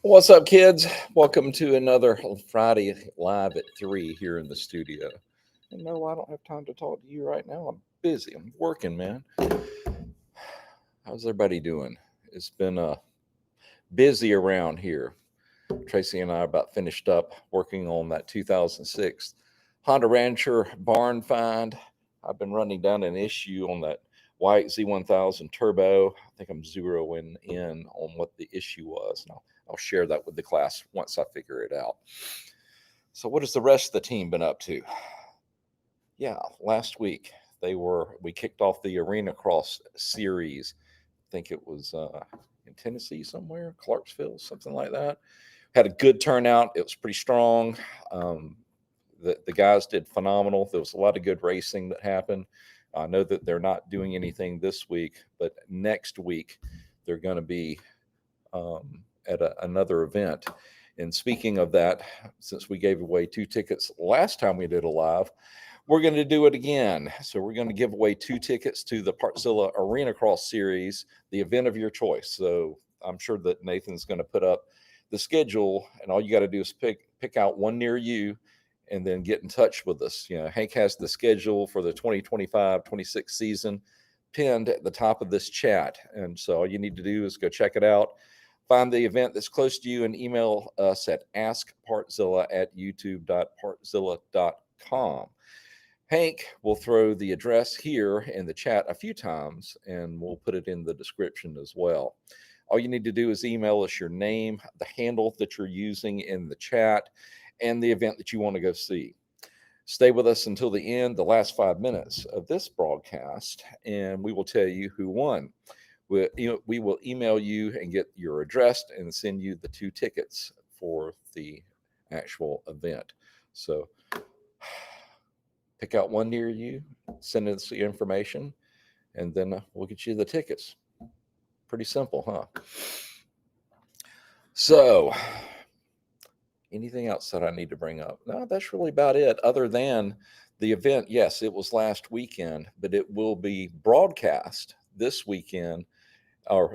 What's up, kids? Welcome to another Friday Live at 3 here in the studio. And no, I don't have time to talk to you right now. I'm busy. I'm working, man. How's everybody doing? It's been busy around here. Tracy and I are about finished up working on that 2006 Honda Rancher barn find. I've been running down an issue on that white Z1000 turbo. I think I'm zeroing in on what the issue was. And I'll share that with the class once I figure it out. So, what has the rest of the team been up to? Yeah, last week we kicked off the Arenacross series. I think it was in Tennessee somewhere, Clarksville, something like that. Had a good turnout. It was pretty strong. Um, the guys did phenomenal. There was a lot of good racing that happened. I know that they're not doing anything this week, but next week they're going to be at another event. And speaking of that, since we gave away 2 tickets last time we did a live, we're going to do it again. So we're going to give away 2 tickets to the Partzilla Arenacross series, the event of your choice. So I'm sure that Nathan's going to put up the schedule, and all you got to do is pick out one near you and then get in touch with us. Hank has the schedule for the 2025-26 season pinned at the top of this chat. And so all you need to do is go check it out. Find the event that's close to you and email us at askpartzilla@youtube.partzilla.com. Hank will throw the address here in the chat a few times, and we'll put it in the description as well. All you need to do is email us your name, the handle that you're using in the chat, and the event that you want to go see. Stay with us until the end, the last 5 minutes of this broadcast, and we will tell you who won. We will email you and get your address and send you the 2 tickets for the actual event. So pick out one near you, send us the information, and then we'll get you the tickets. Pretty simple, huh? So, anything else that I need to bring up? No, that's really about it. Other than the event, yes, it was last weekend, but it will be broadcast this weekend,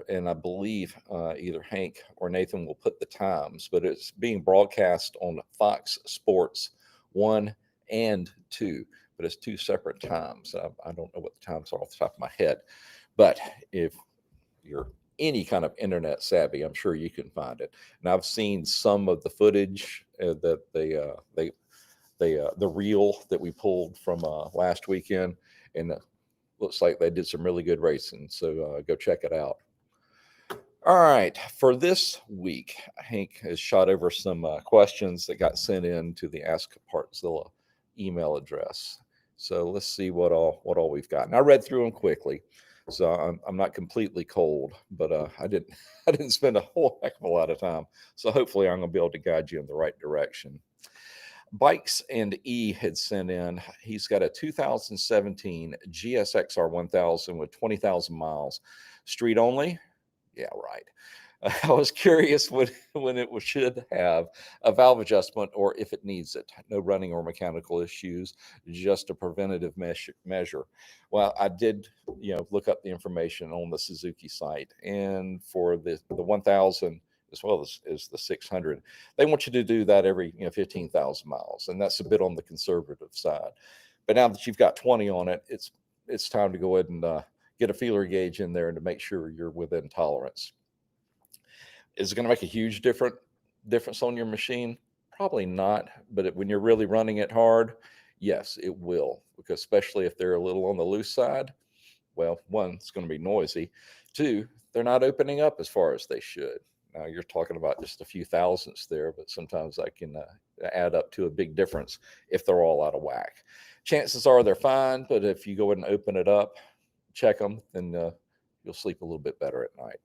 and I believe either Hank or Nathan will put the times, but it's being broadcast on Fox Sports 1 and 2, but it's 2 separate times. I don't know what the times are off the top of my head, but if you're any kind of internet savvy, I'm sure you can find it. And I've seen some of the footage that the reel that we pulled from last weekend, and looks like they did some really good racing. So go check it out. All right, for this week, Hank has shot over some questions that got sent in to the Ask Partzilla email address. So let's see what all we've got. And I read through them quickly, so I'm not completely cold, but I didn't I didn't spend a whole heck of a lot of time. So hopefully I'm going to be able to guide you in the right direction. Bikes and E had sent in. He's got a 2017 GSXR 1000 with 20,000 miles, street only. Yeah, right. I was curious when it should have a valve adjustment or if it needs it. No running or mechanical issues, just a preventative measure. Well, I did, look up the information on the Suzuki site, and for the 1000 as well as the 600, they want you to do that every 15,000 miles, and that's a bit on the conservative side. But now that you've got 20 on it, it's time to go ahead and get a feeler gauge in there and to make sure you're within tolerance. Is it going to make a huge difference on your machine? Probably not, but when you're really running it hard, yes, it will. Because especially if they're a little on the loose side, well, one, it's going to be noisy. Two, they're not opening up as far as they should. Now you're talking about just a few thousandths there, but sometimes I can add up to a big difference if they're all out of whack. Chances are they're fine, but if you go ahead and open it up, check them, then you'll sleep a little bit better at night.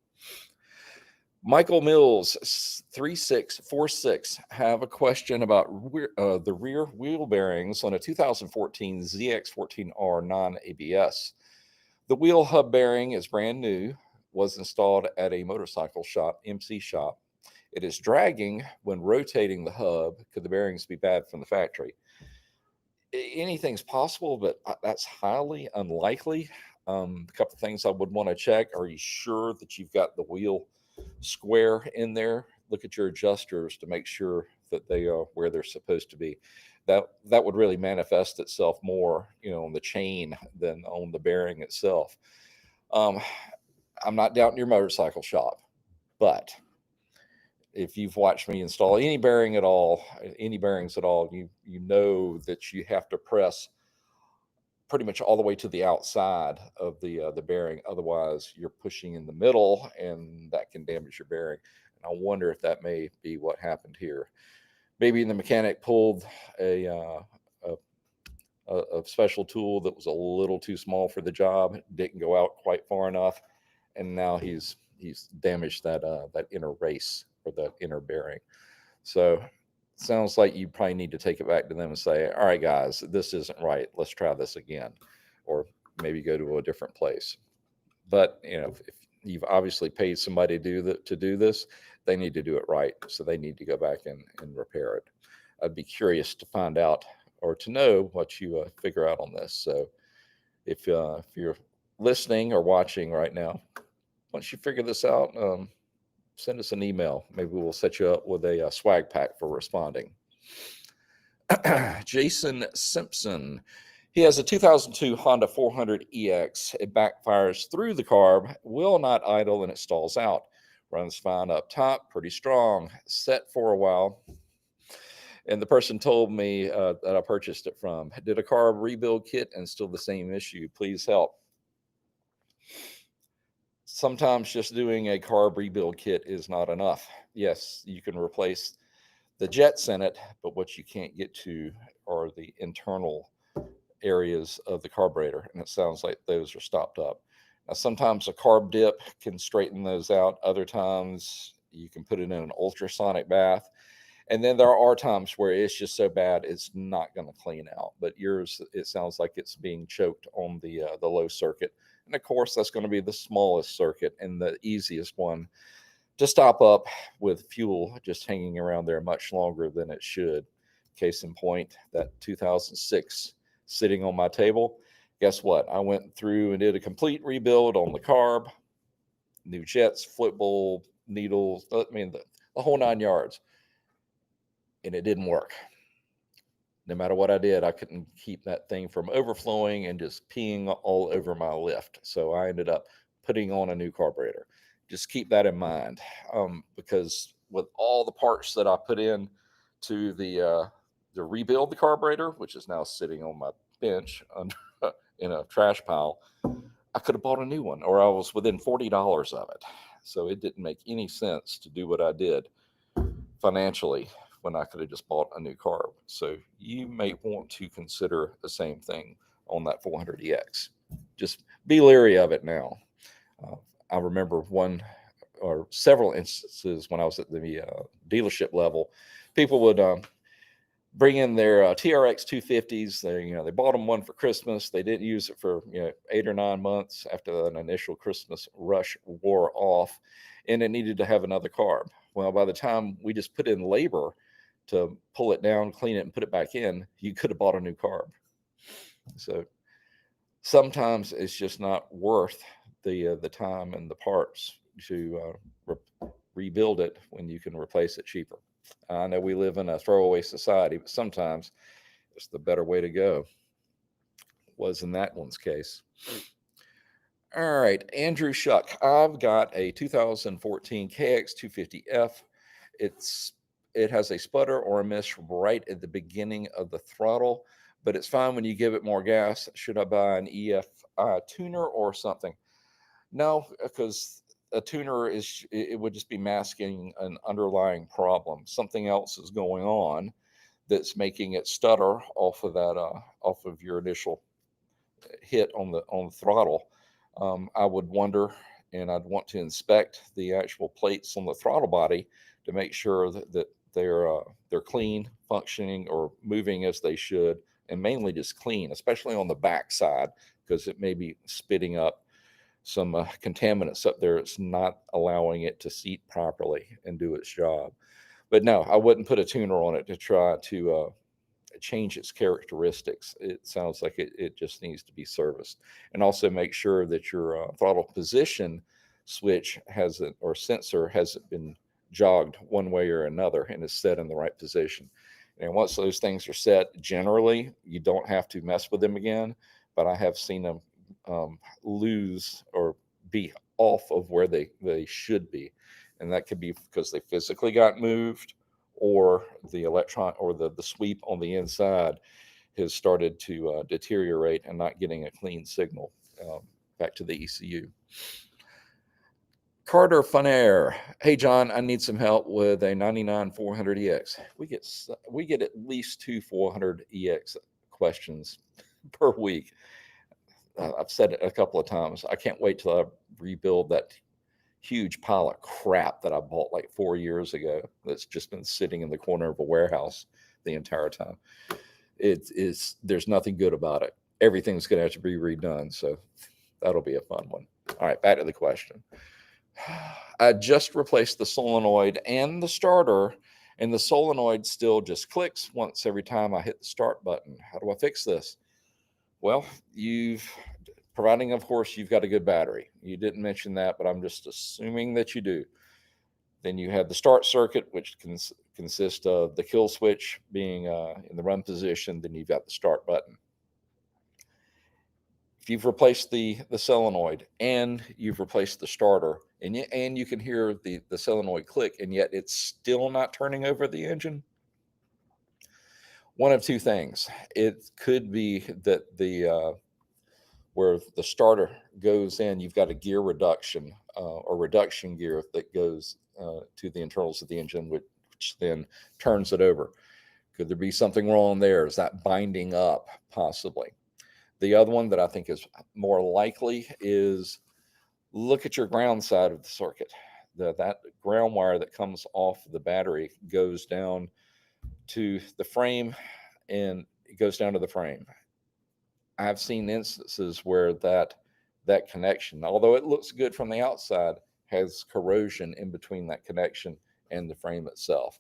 Michael Mills, 3646, have a question about the rear wheel bearings on a 2014 ZX14R non-ABS. The wheel hub bearing is brand new, was installed at a motorcycle shop, MC shop. It is dragging when rotating the hub. Could the bearings be bad from the factory? Anything's possible, but that's highly unlikely. A couple of things I would want to check. Are you sure that you've got the wheel square in there? look at your adjusters to make sure that they are where they're supposed to be. That would really manifest itself more, on the chain than on the bearing itself. I'm not doubting your motorcycle shop, but if you've watched me install any bearings at all, you know that you have to press pretty much all the way to the outside of the bearing. Otherwise, you're pushing in the middle, and that can damage your bearing. And I wonder if that may be what happened here. Maybe the mechanic pulled a special tool that was a little too small for the job, didn't go out quite far enough, and now he's damaged that inner race or that inner bearing. So sounds like you probably need to take it back to them and say, all right, guys, this isn't right. Let's try this again, or maybe go to a different place. But if you've obviously paid somebody to do this, they need to do it right. So they need to go back and repair it. I'd be curious to find out or to know what you figure out on this. So if you're listening or watching right now, once you figure this out, send us an email. Maybe we'll set you up with a swag pack for responding. Jason Simpson. He has a 2002 Honda 400EX. It backfires through the carb, will not idle, and it stalls out. Runs fine up top, pretty strong. Set for a while. And the person told me that I purchased it from. Did a carb rebuild kit and still the same issue. Please help. Sometimes just doing a carb rebuild kit is not enough. Yes, you can replace the jets in it, but what you can't get to are the internal areas of the carburetor, and it sounds like those are stopped up. Now, sometimes a carb dip can straighten those out. Other times you can put it in an ultrasonic bath. And then there are times where it's just so bad it's not going to clean out. But yours, it sounds like it's being choked on the low circuit. And of course, that's going to be the smallest circuit and the easiest one to stop up with fuel just hanging around there much longer than it should. Case in point, that 2006 sitting on my table. Guess what? I went through and did a complete rebuild on the carb, new jets, flip bowl, needles, I mean, the whole 9 yards. And it didn't work. No matter what I did, I couldn't keep that thing from overflowing and just peeing all over my lift. So I ended up putting on a new carburetor. Just keep that in mind, because with all the parts that I put in to the rebuild the carburetor, which is now sitting on my bench under, in a trash pile, I could have bought a new one, or I was within $40 of it. So it didn't make any sense to do what I did financially when I could have just bought a new carb. So you may want to consider the same thing on that 400EX. Just be leery of it now. I remember one or several instances when I was at the dealership level, people would bring in their TRX 250s. They bought them one for Christmas. They didn't use it for 8 or 9 months after an initial Christmas rush wore off, and it needed to have another carb. Well, by the time we just put in labor to pull it down, clean it, and put it back in, you could have bought a new carb. So sometimes it's just not worth the time and the parts to rebuild it when you can replace it cheaper. I know we live in a throwaway society, but sometimes it's the better way to go. Was in that one's case. All right, Andrew Shuck. I've got a 2014 KX250F. It has a sputter or a miss right at the beginning of the throttle, but it's fine when you give it more gas. Should I buy an EFI tuner or something? No, because a tuner it would just be masking an underlying problem. Something else is going on that's making it stutter off of your initial hit on the throttle. I would wonder, and I'd want to inspect the actual plates on the throttle body to make sure that they're clean, functioning, or moving as they should, and mainly just clean, especially on the back side, because it may be spitting up some contaminants up there. It's not allowing it to seat properly and do its job. But no, I wouldn't put a tuner on it to try to change its characteristics. It sounds like it just needs to be serviced. And also make sure that your throttle position switch hasn't, or sensor hasn't been jogged one way or another and is set in the right position. And once those things are set, generally you don't have to mess with them again. But I have seen them lose or be off of where they should be. And that could be because they physically got moved, or the electron or the sweep on the inside has started to deteriorate and not getting a clean signal back to the ECU. Carter Funair. Hey, John, I need some help with a 99 400EX. We get at least 2 400EX questions per week. I've said it a couple of times. I can't wait till I rebuild that huge pile of crap that I bought like 4 years ago that's just been sitting in the corner of a warehouse the entire time. There's nothing good about it. Everything's going to have to be redone. So that'll be a fun one. All right, back to the question. I just replaced the solenoid and the starter, and the solenoid still just clicks once every time I hit the start button. How do I fix this? Well, providing, of course, you've got a good battery. You didn't mention that, but I'm just assuming that you do. Then you have the start circuit, which consists of the kill switch being in the run position. Then you've got the start button. If you've replaced the solenoid and you've replaced the starter, and you can hear the solenoid click, and yet it's still not turning over the engine, one of two things. It could be that where the starter goes in, you've got a gear reduction or reduction gear that goes to the internals of the engine, which then turns it over. Could there be something wrong there? Is that binding up? Possibly. The other one that I think is more likely is look at your ground side of the circuit. That ground wire that comes off the battery goes down to the frame, and it goes down to the frame. I've seen instances where that connection, although it looks good from the outside, has corrosion in between that connection and the frame itself.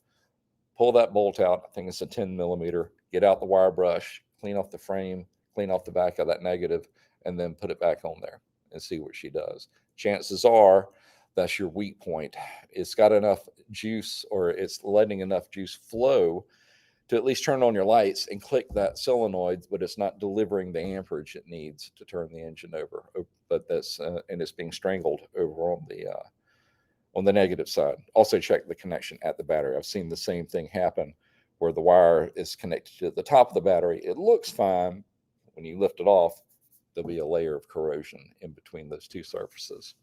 Pull that bolt out. I think it's a 10 millimeter. Get out the wire brush, clean off the frame, clean off the back of that negative, and then put it back on there and see what she does. Chances are that's your weak point. It's got enough juice, or it's letting enough juice flow to at least turn on your lights and click that solenoid, but it's not delivering the amperage it needs to turn the engine over. But and it's being strangled over on the negative side. Also check the connection at the battery. I've seen the same thing happen where the wire is connected to the top of the battery. It looks fine. When you lift it off, there'll be a layer of corrosion in between those two surfaces.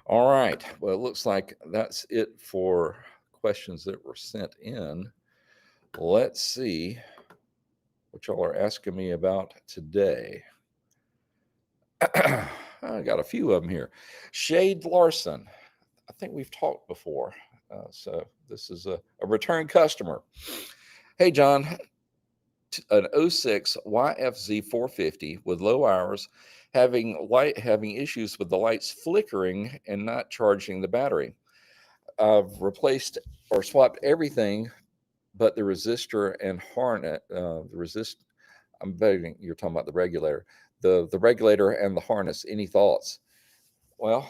All right. Well, it looks like that's it for questions that were sent in. Let's see what y'all are asking me about today. I got a few of them here. Shade Larson. I think we've talked before. So this is a return customer. Hey, John, an 06 YFZ 450 with low hours, having issues with the lights flickering and not charging the battery. I've replaced or swapped everything but the resistor and harness. I'm betting you're talking about the regulator. The regulator and the harness. Any thoughts? Well,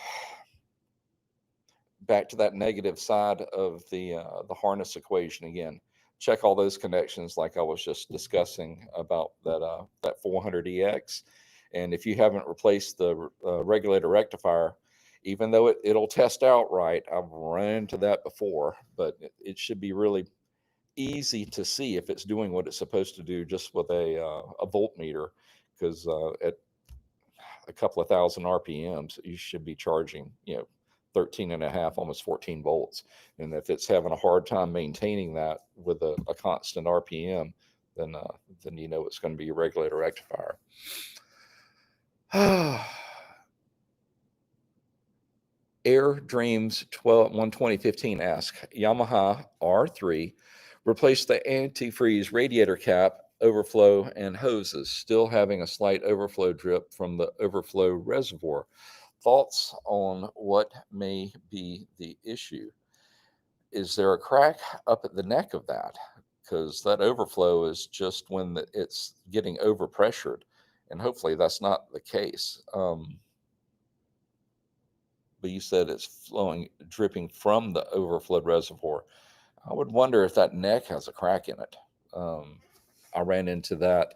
back to that negative side of the harness equation again. Check all those connections, like I was just discussing about that 400EX. And if you haven't replaced the regulator rectifier, even though it'll test out right, I've run into that before, but it should be really easy to see if it's doing what it's supposed to do just with a voltmeter, because at a couple of thousand RPMs, you should be charging, 13 and a half, almost 14 volts. And if it's having a hard time maintaining that with a constant RPM, then it's going to be a regulator rectifier. Air Dreams 12015 asks, Yamaha R3 replaced the antifreeze radiator cap, overflow, and hoses, still having a slight overflow drip from the overflow reservoir. Thoughts on what may be the issue? Is there a crack up at the neck of that? Because that overflow is just when it's getting overpressured, and hopefully that's not the case. but you said it's dripping from the overflowed reservoir. I would wonder if that neck has a crack in it. I ran into that,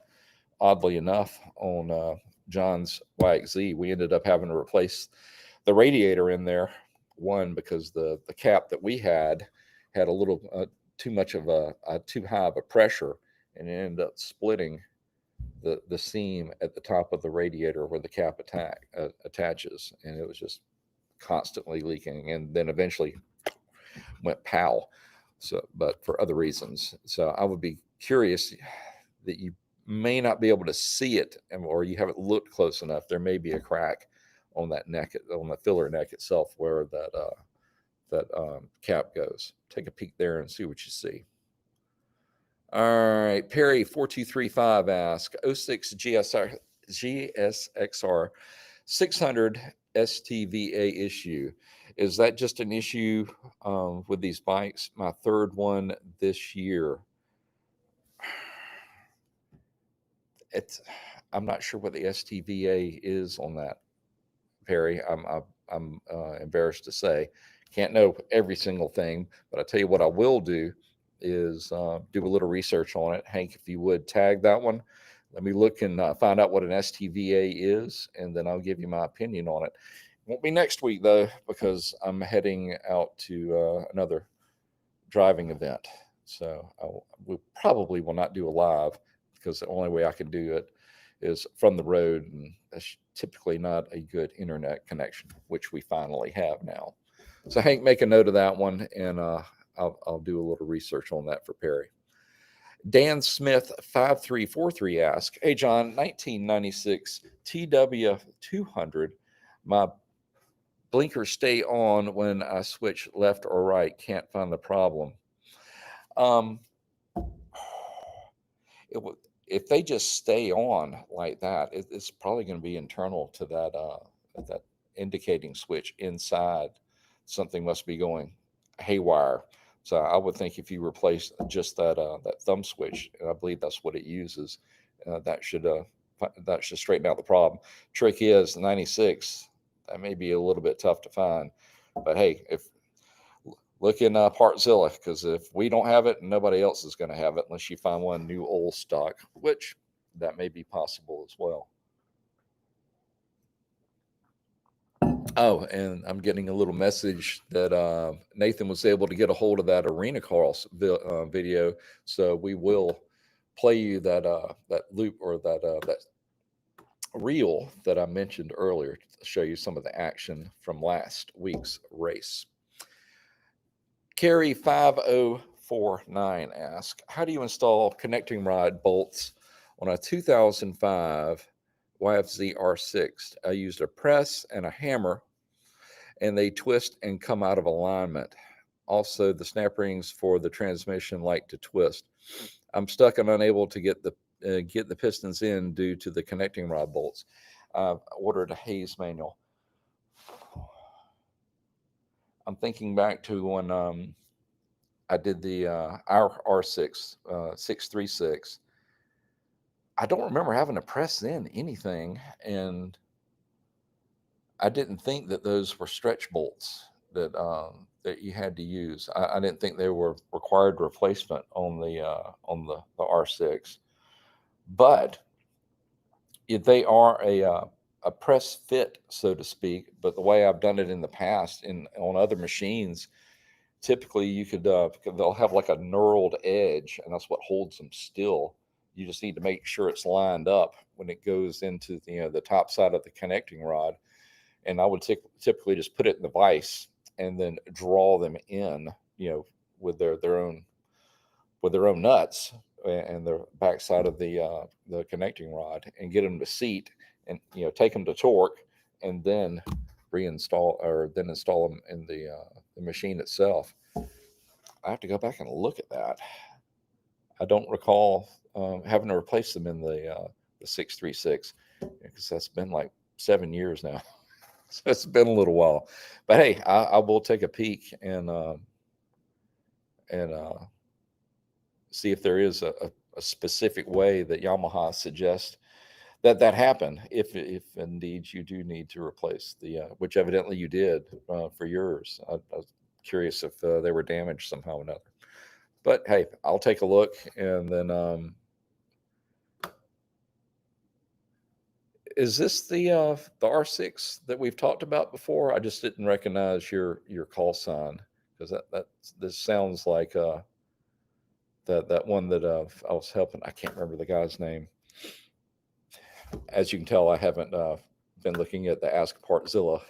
oddly enough, on John's YXZ. We ended up having to replace the radiator in there. One, because the cap that we had a little too much of too high of a pressure, and it ended up splitting the seam at the top of the radiator where the cap attaches, and it was just constantly leaking, and then eventually went pow. So, but for other reasons. So I would be curious that you may not be able to see it, or you haven't looked close enough. There may be a crack on that neck, on the filler neck itself, where that cap goes. Take a peek there and see what you see. All right, Perry 4235 asks 06 GSXR 600 STVA issue. Is that just an issue with these bikes? My third one this year. I'm not sure what the STVA is on that, Perry. I'm embarrassed to say. Can't know every single thing, but I tell you what I will do is do a little research on it. Hank, if you would tag that one, let me look and find out what an STVA is, and then I'll give you my opinion on it. Won't be next week though, because I'm heading out to another driving event, so we probably will not do a live, because the only way I can do it is from the road, and that's typically not a good internet connection, which we finally have now. So Hank, make a note of that one, and I'll do a little research on that for Perry. Dan Smith 5343 asks, "Hey John, 1996 TW200. My blinkers stay on when I switch left or right. Can't find the problem." If they just stay on like that, it's probably going to be internal to that indicating switch inside. Something must be going haywire. So I would think if you replace just that thumb switch, and I believe that's what it uses, that should straighten out the problem. Trick is 96. That may be a little bit tough to find, but hey, if look in Partzilla, because if we don't have it, nobody else is going to have it unless you find one new old stock, which that may be possible as well. Oh, and I'm getting a little message that Nathan was able to get a hold of that Arenacross video, so we will play you that loop, or that reel that I mentioned earlier, to show you some of the action from last week's race. Carrie 5049 asks, "How do you install connecting rod bolts on a 2005 YFZ R6? I used a press and a hammer, and they twist and come out of alignment. Also, the snap rings for the transmission like to twist. I'm stuck and unable to get the pistons in due to the connecting rod bolts. I've ordered a Hayes manual." I'm thinking back to when I did our R6 636. I don't remember having to press in anything, and I didn't think that those were stretch bolts that you had to use. I didn't think they were required replacement on the R6, but they are a press fit, so to speak. But the way I've done it in the past on other machines, typically you could they'll have like a knurled edge, and that's what holds them still. You just need to make sure it's lined up when it goes into the top side of the connecting rod. And I would typically just put it in the vise and then draw them in, with their own nuts and the backside of the connecting rod, and get them to seat, and take them to torque, and then install them in the machine itself. I have to go back and look at that. I don't recall having to replace them in the 636, because that's been like 7 years now. So it's been a little while. But hey, I will take a peek and see if there is a specific way that Yamaha suggests that happen if indeed you do need to replace the which evidently you did for yours. I was curious if they were damaged somehow or another. But hey, I'll take a look, and then is this the R6 that we've talked about before? I just didn't recognize your call sign, because this sounds like that one that I was helping. I can't remember the guy's name. As you can tell, I haven't been looking at the Ask Partzilla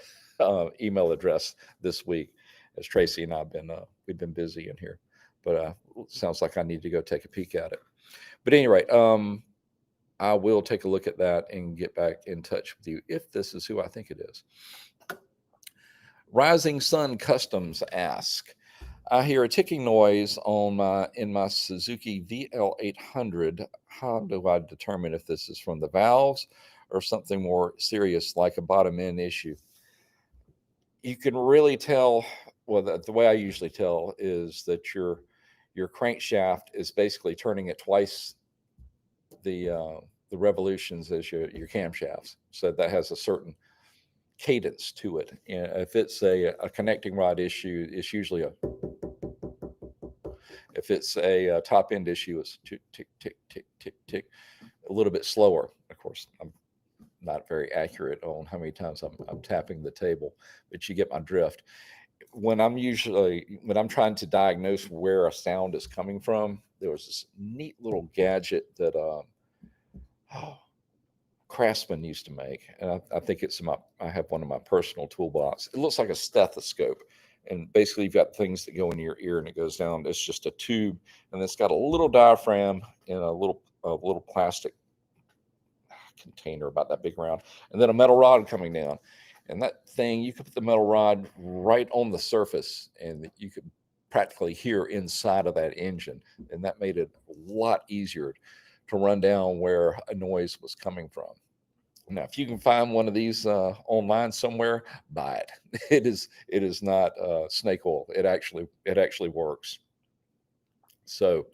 email address this week, as Tracy and I've been we've been busy in here. But sounds like I need to go take a peek at it. But anyway, I will take a look at that and get back in touch with you if this is who I think it is. Rising Sun Customs ask, I hear a ticking noise in my Suzuki VL800. How do I determine if this is from the valves or something more serious like a bottom end issue? You can really tell. Well, the way I usually tell is that your crankshaft is basically turning at twice the revolutions as your camshafts. So that has a certain cadence to it. And if it's a connecting rod issue, it's usually if it's a top end issue, it's tick, tick, tick, tick, tick, tick, a little bit slower. Of course, I'm not very accurate on how many times I'm tapping the table, but you get my drift. When I'm trying to diagnose where a sound is coming from, there was this neat little gadget that Craftsman used to make, and I think I have one in my personal toolbox. It looks like a stethoscope, and basically you've got things that go in your ear and it goes down. It's just a tube, and it's got a little diaphragm and a little plastic container about that big around, and then a metal rod coming down. And that thing, you could put the metal rod right on the surface, and you could practically hear inside of that engine, and that made it a lot easier to run down where a noise was coming from. Now, if you can find one of these online somewhere, buy it. It is not snake oil. It actually works. So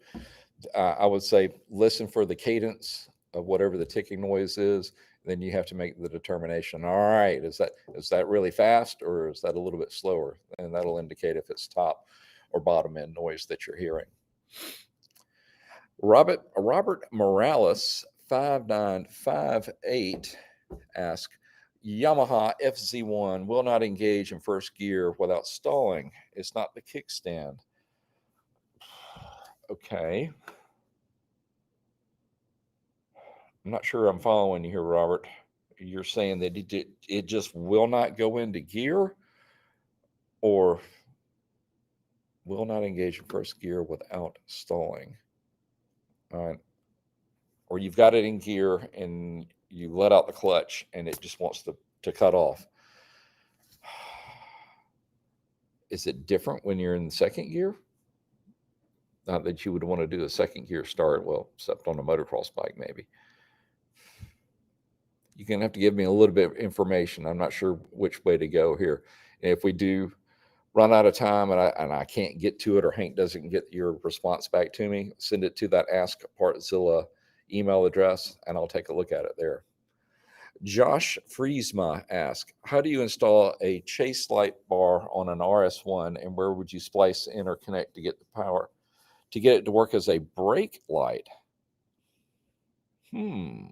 I would say listen for the cadence of whatever the ticking noise is. Then you have to make the determination. All right, is that really fast, or is that a little bit slower? And that'll indicate if it's top or bottom end noise that you're hearing. Robert Morales 5958 asks, Yamaha FZ1 will not engage in first gear without stalling. It's not the kickstand. Okay. I'm not sure I'm following you here, Robert. You're saying that it just will not go into gear, or will not engage in first gear without stalling. All right. Or you've got it in gear and you let out the clutch and it just wants to cut off. Is it different when you're in the second gear? Not that you would want to do a second gear start, well, except on a motocross bike, maybe. You're going to have to give me a little bit of information. I'm not sure which way to go here. And if we do run out of time and I can't get to it, or Hank doesn't get your response back to me, send it to that Ask Partzilla email address, and I'll take a look at it there. Josh Friesma asks, how do you install a chase light bar on an RS1, and where would you splice in or connect to get the power to get it to work as a brake light? All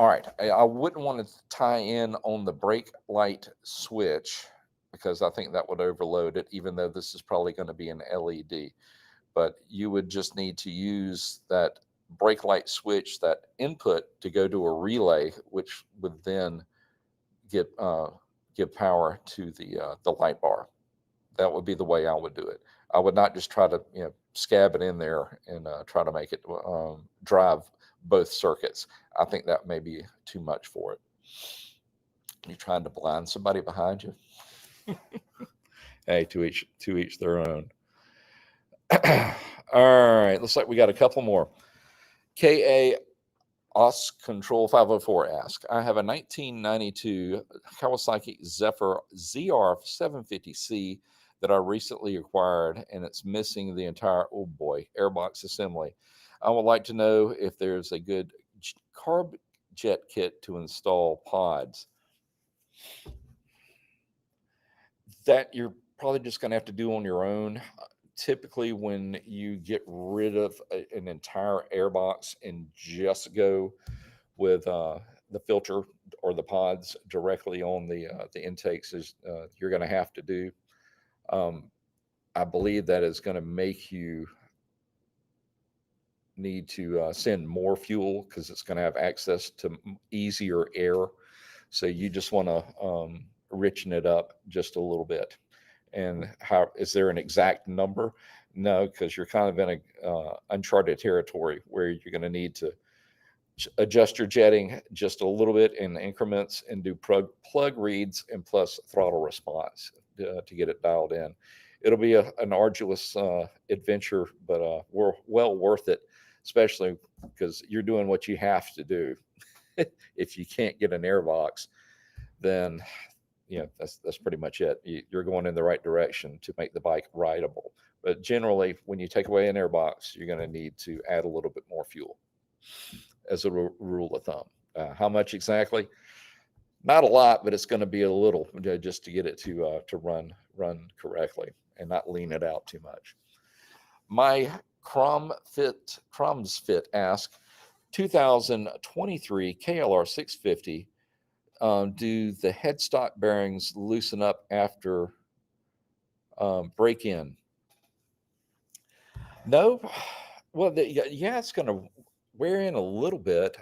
right, I wouldn't want to tie in on the brake light switch, because I think that would overload it, even though this is probably going to be an LED. But you would just need to use that brake light switch, that input, to go to a relay, which would then give power to the light bar. That would be the way I would do it. I would not just try to scab it in there and try to make it drive both circuits. I think that may be too much for it. You're trying to blind somebody behind you. Hey, to each their own. All right, looks like we got a couple more. KA Os Control 504 asks, I have a 1992 Kawasaki Zephyr ZR750C that I recently acquired, and it's missing the entire, oh boy, airbox assembly. I would like to know if there's a good carb jet kit to install pods. That you're probably just going to have to do on your own. Typically, when you get rid of an entire air box and just go with the filter or the pods directly on the intakes, is you're going to have to do. I believe that is going to make you need to send more fuel because it's going to have access to easier air. So you just want to richen it up just a little bit. And how is there an exact number? No, because you're kind of in a uncharted territory where you're going to need to adjust your jetting just a little bit in increments and do plug reads and plus throttle response to get it dialed in. It'll be an arduous adventure, but we're well worth it, especially because you're doing what you have to do. If you can't get an airbox, then that's pretty much it. You're going in the right direction to make the bike rideable. But generally, when you take away an airbox, you're going to need to add a little bit more fuel as a rule of thumb. How much exactly? Not a lot, but it's going to be a little just to get it to run correctly and not lean it out too much. My Crumbs Fit ask, 2023 KLR 650. Do the headstock bearings loosen up after break in? No. Well, yeah, it's going to wear in a little bit.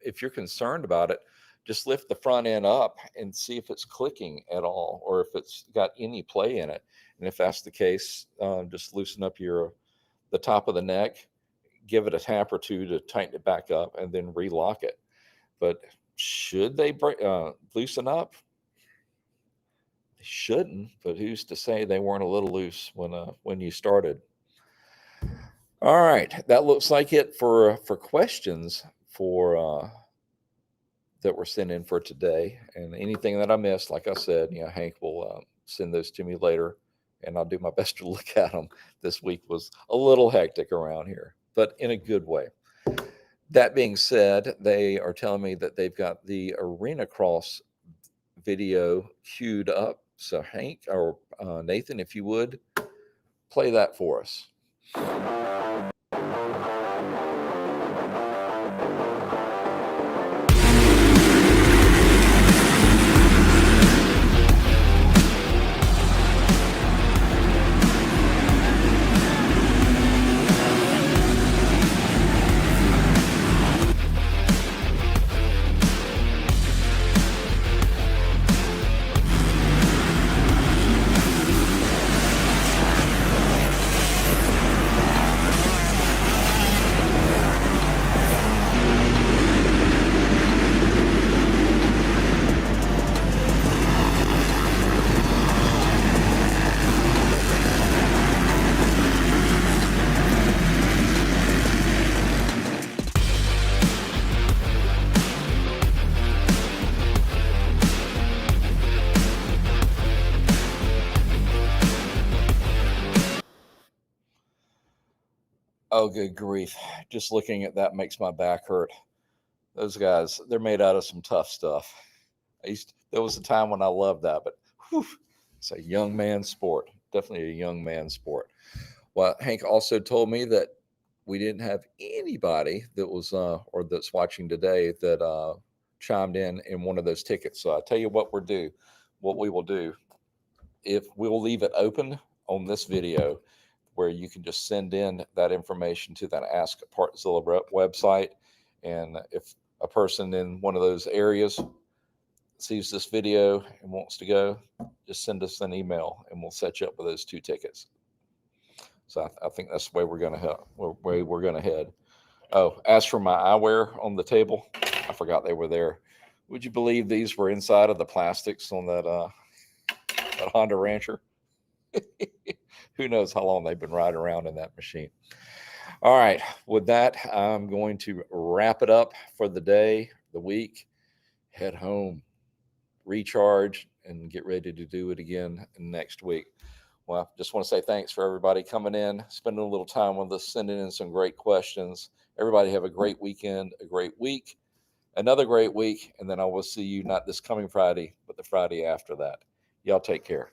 If you're concerned about it, just lift the front end up and see if it's clicking at all or if it's got any play in it. And if that's the case, just loosen up the top of the neck, give it a tap or two to tighten it back up, and then relock it. But should they loosen up? They shouldn't, but who's to say they weren't a little loose when you started? All right, that looks like it for questions that were sent in for today. And anything that I missed, like I said, Hank will send those to me later, and I'll do my best to look at them. This week was a little hectic around here, but in a good way. That being said, they are telling me that they've got the Arenacross video queued up. So Hank or Nathan, if you would, play that for us. Oh, good grief. Just looking at that makes my back hurt. Those guys, they're made out of some tough stuff. There was a time when I loved that, but whew, it's a young man's sport. Definitely a young man's sport. Well, Hank also told me that we didn't have anybody that was or that's watching today that chimed in one of those tickets. So I tell you what we will do, if we'll leave it open on this video where you can just send in that information to that Ask Partzilla website. And if a person in one of those areas sees this video and wants to go, just send us an email and we'll set you up with those 2 tickets. So I think that's the way we're going to head. Oh, as for my eyewear on the table, I forgot they were there. Would you believe these were inside of the plastics on that Honda Rancher? Who knows how long they've been riding around in that machine. All right. With that, I'm going to wrap it up for the day, the week, head home, recharge, and get ready to do it again next week. Well, just want to say thanks for everybody coming in, spending a little time with us, sending in some great questions, Everybody have a great weekend, a great week, another great week. And then I will see you not this coming Friday, but the Friday after that. Y'all take care.